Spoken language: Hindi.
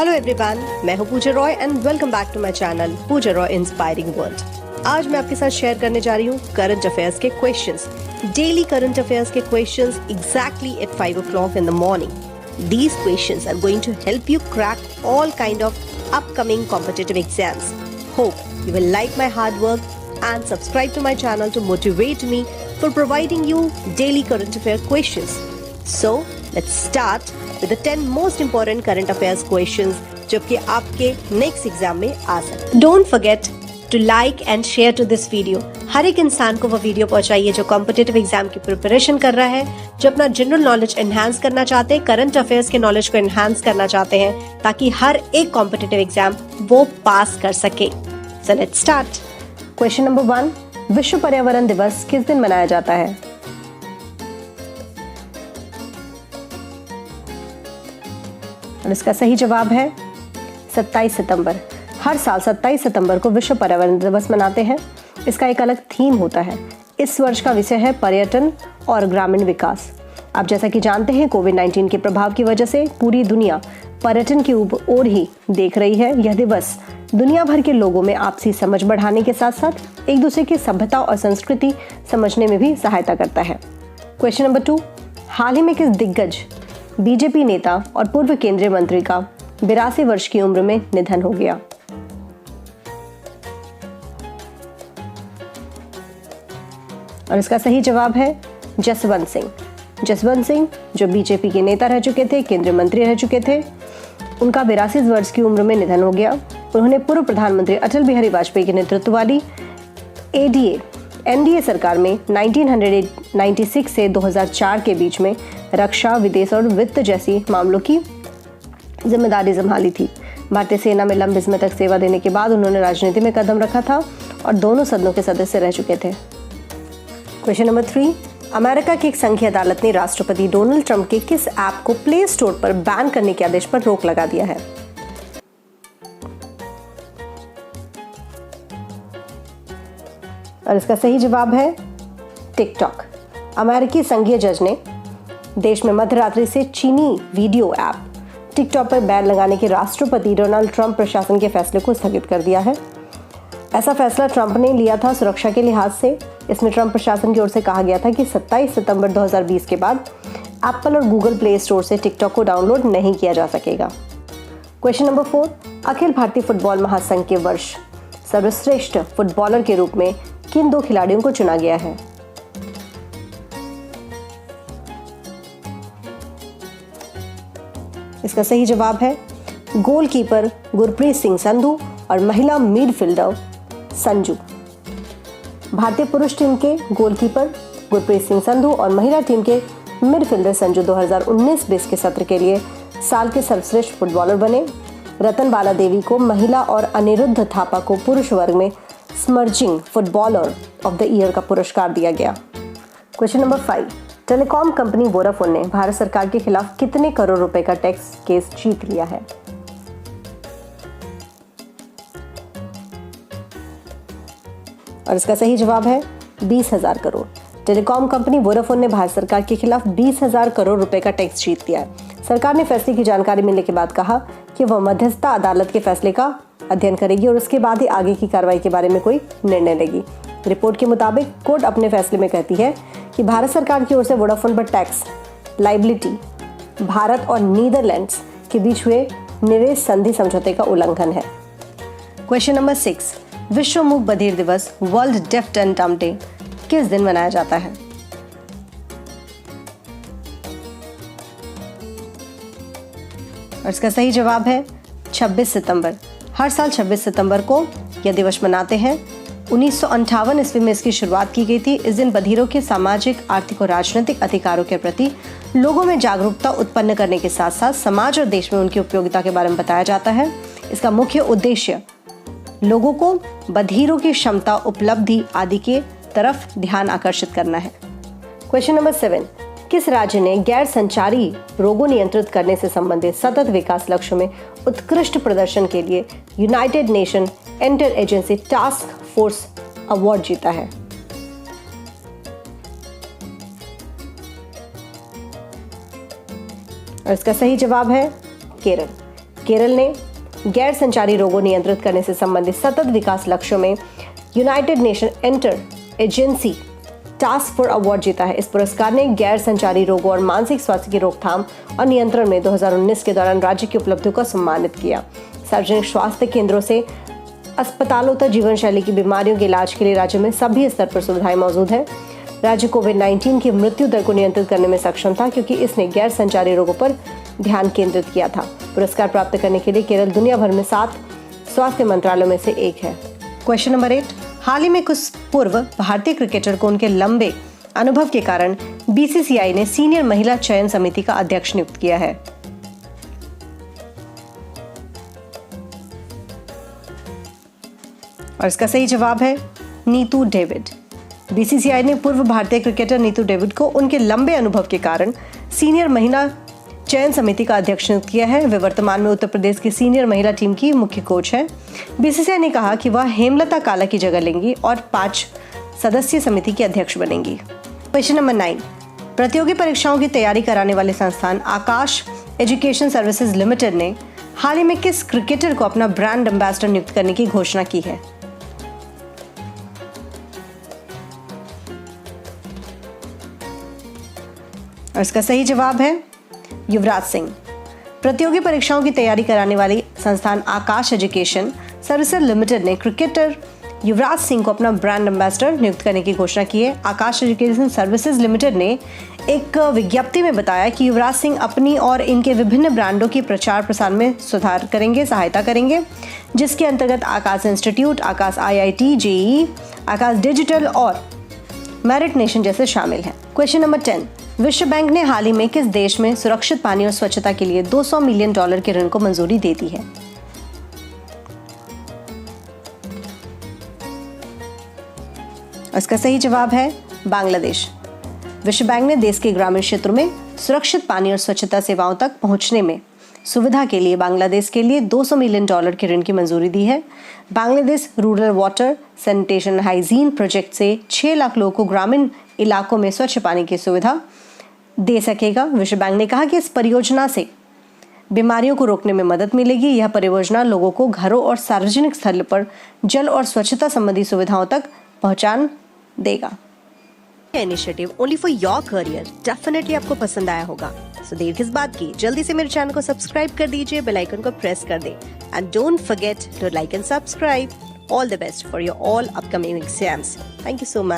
हेलो एवरीवन, मैं हूं Pooja Roy and welcome back to my channel Pooja Roy inspiring world. आज मैं आपके साथ शेयर करने जा रही हूं करंट अफेयर्स के क्वेश्चंस, डेली करंट अफेयर्स के questions exactly at 5 o'clock in the morning. These questions are going to help you crack all kind of upcoming competitive exams. Hope you will like my hard work and subscribe to my channel to motivate me for providing you daily current affair questions. So let's start with the 10 most important current affairs questions जो कि आपके नेक्स्ट एग्जाम में आ सकते हैं। Don't forget to like and share to this video. हर एक इंसान को वो वीडियो पहुंचाइए जो कॉम्पिटिटिव एग्जाम की प्रिपरेशन कर रहा है, जो अपना जनरल नॉलेज एनहांस करना चाहते हैं, करंट अफेयर्स के नॉलेज को एनहांस करना चाहते हैं, ताकि हर एक कॉम्पिटिटिव एग्जाम वो पास कर सके। So let's start. Question number 1, विश्व पर्यावरण दिवस किस दिन मनाया जाता है? और इसका सही जवाब है 27 सितंबर। हर साल 27 सितंबर को विश्व पर्यावरण दिवस मनाते हैं। इसका एक अलग थीम होता है। इस वर्ष का विषय है पर्यटन और ग्रामीण विकास। आप जैसा कि जानते हैं, कोविड-19 के प्रभाव की वजह से पूरी दुनिया पर्यटन की ओर ही देख रही है। यह दिवस दुनिया भर के लोगों में आपसी समझ बढ़ाने के साथ साथ एक दूसरे की सभ्यता और संस्कृति समझने में भी सहायता करता है। क्वेश्चन नंबर 2, हाल ही में किस दिग्गज बीजेपी नेता और पूर्व केंद्रीय मंत्री का 82 वर्ष की उम्र में निधन हो गया? और इसका सही जवाब है जसवंत सिंह। जसवंत सिंह जो बीजेपी के नेता रह चुके थे, केंद्रीय मंत्री रह चुके थे, उनका 82 वर्ष की उम्र में निधन हो गया। उन्होंने पूर्व प्रधानमंत्री अटल बिहारी वाजपेयी के नेतृत्व वाली एनडीए सरकार में 1996 से 2004 के बीच में रक्षा, विदेश और वित्त जैसी मामलों की जिम्मेदारी संभाली थी। भारतीय सेना में लंबे समय तक सेवा देने के बाद उन्होंने राजनीति में कदम रखा था और दोनों सदनों के सदस्य रह चुके थे। क्वेश्चन नंबर 3, अमेरिका की एक संघीय अदालत ने राष्ट्रपति डोनाल्ड ट्रंप के किस ऐप को प्ले स्टोर पर बैन करने के आदेश पर रोक लगा दिया है? और इसका सही जवाब है टिकटॉक। अमेरिकी संघीय जज ने देश में मध्यरात्रि से चीनी वीडियो ऐप टिकटॉक पर बैन लगाने के राष्ट्रपति डोनाल्ड ट्रंप प्रशासन के फैसले को स्थगित कर दिया है। ऐसा फैसला ट्रंप ने लिया था सुरक्षा के लिहाज से। इसमें ट्रंप प्रशासन की ओर से कहा गया था कि 27 सितंबर 2020 के बाद एप्पल और गूगल प्ले स्टोर से टिकटॉक को डाउनलोड नहीं किया जा सकेगा। Question number 4, Akhil Bharatiya football महासंघ के वर्ष सर्वश्रेष्ठ फुटबॉलर के रूप में किन 2 खिलाड़ियों को चुना गया है? इसका सही जवाब है गोलकीपर गुरप्रीत सिंह संधू और महिला मिडफील्डर संजू। भारतीय पुरुष टीम के गोलकीपर गुरप्रीत सिंह संधू और महिला टीम के मिडफील्डर संजू 2019-20 के सत्र के लिए साल के सर्वश्रेष्ठ फुटबॉलर बने। रतन बाला देवी को महिला और अनिरुद्ध थापा को पुरुष वर्ग में स्मर्जिंग फुटबॉलर ऑफ द ईयर का पुरस्कार दिया गया। Question number 5, telecom company Vodafone ने भारत सरकार के खिलाफ कितने करोड़ रुपए का टैक्स केस जीत लिया है? और इसका सही जवाब है 20,000 करोड़। टेलीकॉम कंपनी वोडाफोन ने भारत सरकार के खिलाफ 20,000 करोड़ रुपए का टैक्स जीत लिया है। सरकार ने फैसले की जानकारी मिलने के बाद कहा कि वह मध्यस्थता अदालत के फैसले का अध्ययन करेगी और उसके बाद ही आगे की कार्रवाई के बारे में कोई निर्णय लेगी। रिपोर्ट के मुताबिक कोर्ट अपने फैसले में कहती है कि भारत सरकार की ओर से वोडाफोन पर टैक्स लायबिलिटी भारत और नीदरलैंड्स के बीच हुए निवेश संधि समझौते का उल्लंघन है। क्वेश्चन नंबर 6, विश्व मूक बधिर दिवस world deaf and dumb day किस दिन मनाया जाता है? और इसका सही जवाब है 26 सितंबर। हर साल 26 सितंबर को यह दिवस मनाते हैं। 1958 ईस्वी में इसकी शुरुआत की गई थी। इस दिन बधिरों के सामाजिक, आर्थिक और राजनीतिक अधिकारों के प्रति लोगों में जागरूकता उत्पन्न करने के साथ साथ समाज और देश में उनकी उपयोगिता के बारे में बताया जाता है। इसका मुख्य उद्देश्य लोगों को बधिरों की क्षमता, उपलब्धि आदि के तरफ ध्यान आकर्षित करना है। क्वेश्चन नंबर 7, किस राज्य ने गैर संचारी रोगों नियंत्रित करने से संबंधित सतत विकास लक्ष्य में उत्कृष्ट प्रदर्शन के लिए United nation inter agency task force award जीता है? और इसका सही जवाब है केरल। केरल ने गैर संचारी रोगों नियंत्रित करने से संबंधित सतत विकास लक्ष्यों में United nation inter agency task force award जीता है। इस पुरस्कार ने गैर संचारी रोगों और मानसिक स्वास्थ्य की रोकथाम और नियंत्रण में 2019 के दौरान राज्य की उपलब्धियों को सम्मानित किया। सार्वजनिक स्वास्थ्य केंद्रों से अस्पतालों तक जीवन शैली की बीमारियों के इलाज के लिए राज्य में सभी स्तर पर सुविधाएं मौजूद हैं। राज्य कोविड-19 की मृत्यु दर को नियंत्रित करने में सक्षम था क्योंकि इसने गैर संचारी रोगों पर ध्यान केंद्रित किया था। पुरस्कार प्राप्त करने के लिए केरल दुनिया भर में 7 स्वास्थ्य मंत्रालयों में से एक है। क्वेश्चन नंबर 8, हाल ही में कुछ पूर्व भारतीय क्रिकेटर को उनके लंबे अनुभव के कारण बीसीसीआई ने सीनियर महिला चयन समिति का अध्यक्ष नियुक्त किया है। और इसका सही जवाब है नीतू डेविड। बीसीसीआई ने पूर्व भारतीय क्रिकेटर नीतू डेविड को उनके लंबे अनुभव के कारण सीनियर महिला चयन समिति का अध्यक्ष नियुक्त किया है। वे वर्तमान में उत्तर प्रदेश की सीनियर महिला टीम की मुख्य कोच है। बीसीसीआई ने कहा कि वह हेमलता काला की जगह लेंगी और 5 सदस्यीय समिति की अध्यक्ष बनेंगी। क्वेश्चन नंबर 9, प्रतियोगी परीक्षाओं की तैयारी कराने वाले संस्थान आकाश एजुकेशन सर्विसेज लिमिटेड ने हाल ही में किस क्रिकेटर को अपना ब्रांड एम्बेसडर नियुक्त करने की घोषणा की है? और इसका सही जवाब है युवराज सिंह। प्रतियोगी परीक्षाओं की तैयारी कराने वाली संस्थान आकाश एजुकेशन सर्विसेज लिमिटेड ने क्रिकेटर युवराज सिंह को अपना ब्रांड एम्बेसडर नियुक्त करने की घोषणा की है। आकाश एजुकेशन सर्विसेज लिमिटेड ने एक विज्ञप्ति में बताया कि युवराज सिंह अपनी और इनके विभिन्न ब्रांडों की प्रचार प्रसार में सुधार करेंगे, सहायता करेंगे, जिसके अंतर्गत आकाश इंस्टीट्यूट, आकाश IIT, JEE, आकाश डिजिटल और मेरिट नेशन जैसे शामिल हैं। क्वेश्चन नंबर 10, विश्व बैंक ने हाल ही में किस देश में सुरक्षित पानी और स्वच्छता के लिए $200 मिलियन के ऋण को मंजूरी दे दी है? इसका सही जवाब है बांग्लादेश। विश्व बैंक ने देश के ग्रामीण क्षेत्रों में सुरक्षित पानी और स्वच्छता सेवाओं तक पहुंचने में सुविधा के लिए बांग्लादेश के लिए $200 मिलियन के ऋण की मंजूरी दी है। Bangladesh rural water sanitation hygiene project से 6 लाख लोगों को ग्रामीण इलाकों में स्वच्छ पानी की सुविधा दे सकेगा। विश्व बैंक ने कहा कि इस परियोजना से बीमारियों को रोकने में मदद मिलेगी। यह परियोजना लोगों को घरों और सार्वजनिक स्थल पर जल और स्वच्छता संबंधी सुविधाओं तक पहुंचान देगा। Initiative only for your career definitely आपको पसंद आया होगा। सो देर किस बात की, जल्दी से मेरे चैनल को सब्सक्राइब कर दीजिए, बेल आइकन को प्रेस कर दें and don't forget to like and subscribe. All the best for your all upcoming exams. Thank you so much.